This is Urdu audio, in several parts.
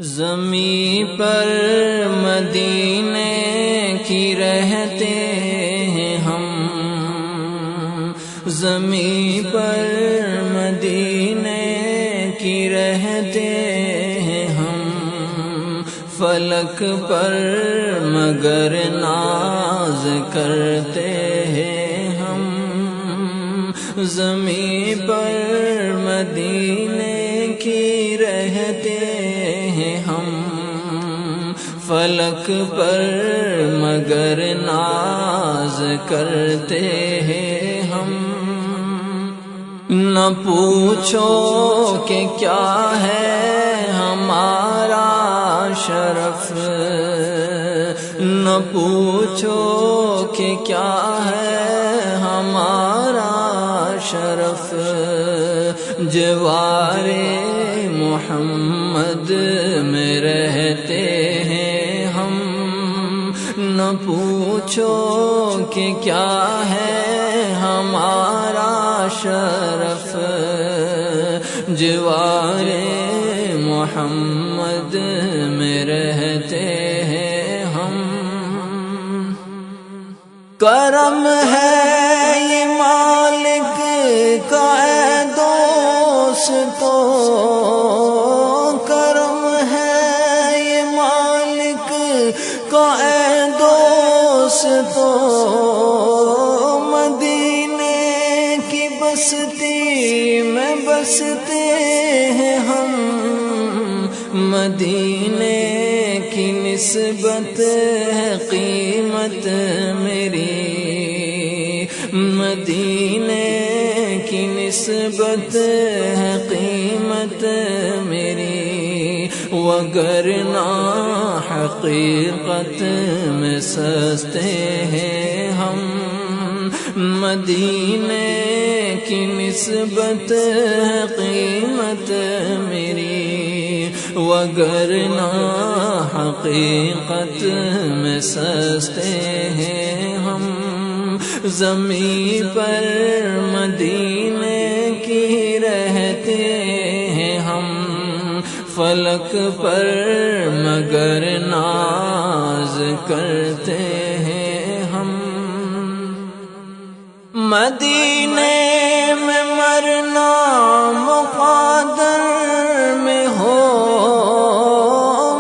زمیں پر مدینے کی رہتے ہیں ہم، زمیں پر مدینے کی رہتے ہیں ہم، فلک پر مگر ناز کرتے ہیں ہم، زمیں پر مدینے کی رہتے ہیں ہم، فلک پر مگر ناز کرتے ہیں ہم۔ نہ پوچھو کہ کیا ہے ہمارا شرف، نہ پوچھو کہ کیا ہے ہمارا شرف، جوار محمد میں رہتے ہیں ہم۔ نہ پوچھو کہ کیا ہے ہمارا شرف، جوار محمد میں رہتے ہیں ہم۔ کرم ہے یہ مالک کا اے دوستو، کرم ہے یہ مالک کا اے دوستو، مدینے کی بستی میں بستے ہیں ہم، مدینے کی نسبت ہے قیمت میری، مدینے کی نسبت ہے قیمت میری، وگرنہ حقیقت میں سستے ہیں ہم، مدینے کی نسبت ہے قیمت میری، وگرنہ حقیقت میں سستے ہیں ہم۔ زمیں پر مدینے کی رہتے ہیں ہم، فلک پر مگر ناز کرتے ہیں ہم۔ مدینے میں مرنا مقدر میں ہو،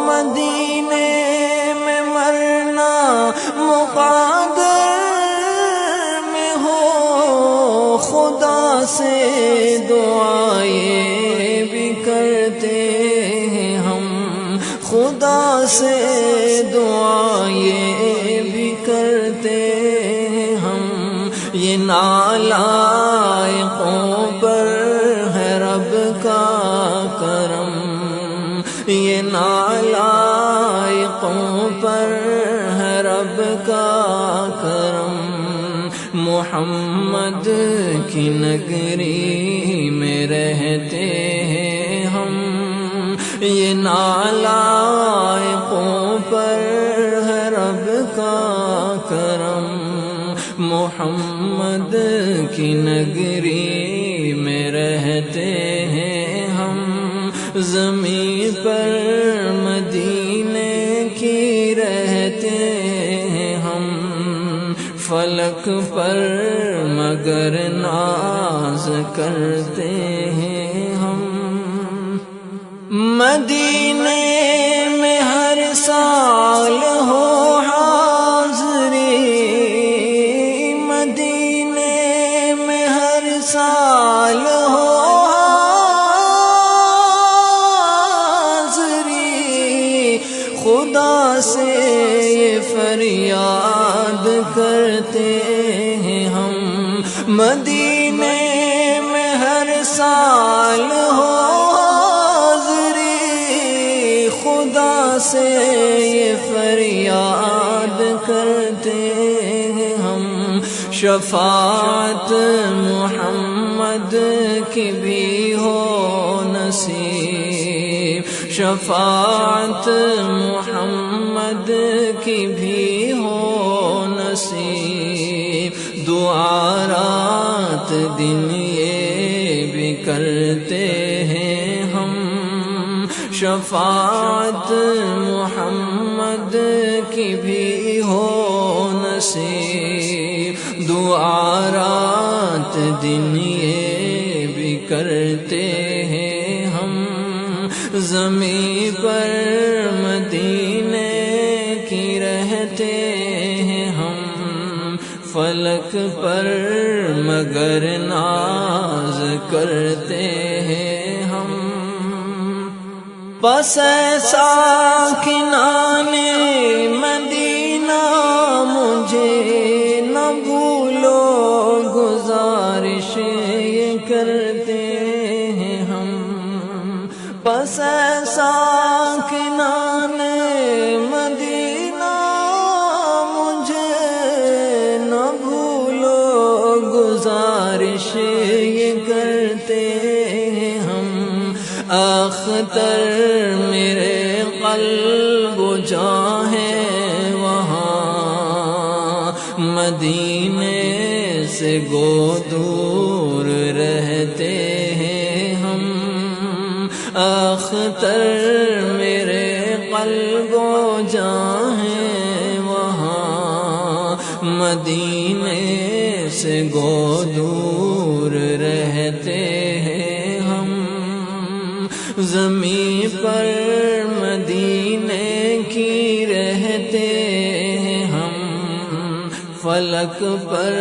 مدینے میں مرنا مقدر میں ہو، خدا سے دعائیں بھی کرتے ہیں ہم، خدا سے دعائیں بھی کرتے ہیں ہم۔ یہ نالائقوں پر ہے رب کا کرم، یہ نالائقوں پر ہے رب کا کرم، محمد کی نگری میں رہتے ہیں ہم، یہ نالائقوں پر ہے رب کا کرم، محمد کی نگری میں رہتے ہیں ہم، زمیں پر مدینے کی رہتے ہیں ہم، فلک پر مگر ناز کرتے ہیں ہم۔ مدینے میں ہر سال ہو حاضری، مدینے میں ہر سال ہو حاضری، خدا سے یہ فریاد کرتے ہیں ہم، مدینے میں ہر سال ہو حاضری، خدا سے یہ فریاد کرتے ہیں ہم، شفاعت محمد کی بھی ہو نصیب، شفاعت محمد کی بھی ہو نصیب، دعا رات دن یہ بھی کرتے ہیں ہم، شفاعت محمد کی بھی ہو نصیب، دعا رات دن یہ بھی کرتے ہیں ہم، زمین پر مدینے کی رہتے ہیں ہم، فلک پر مگر ناز کرتے ہیں ہم۔ بس ساکنان مدینہ مجھے نہ بھولو، گزارش یہ کرتے ہیں ہم۔ بس ساکنان مدینہ مجھے نہ بھولو، گزارش یہ کرتے ہیں ہم۔ اختر میرے قلب و جاں ہے وہاں، مدینے سے گو دور رہتے ہیں ہم۔ اختر میرے قلب و جاں ہے وہاں، مدینے سے گو دور رہتے ہیں ہم۔ زمین پر مدینے کی رہتے ہیں ہم، فلک پر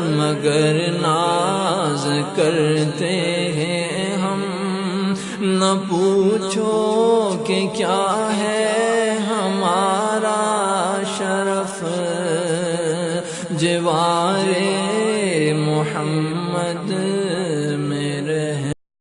مگر ناز کرتے ہیں ہم۔ نہ پوچھو کہ کیا ہے ہمارا شرف، جوار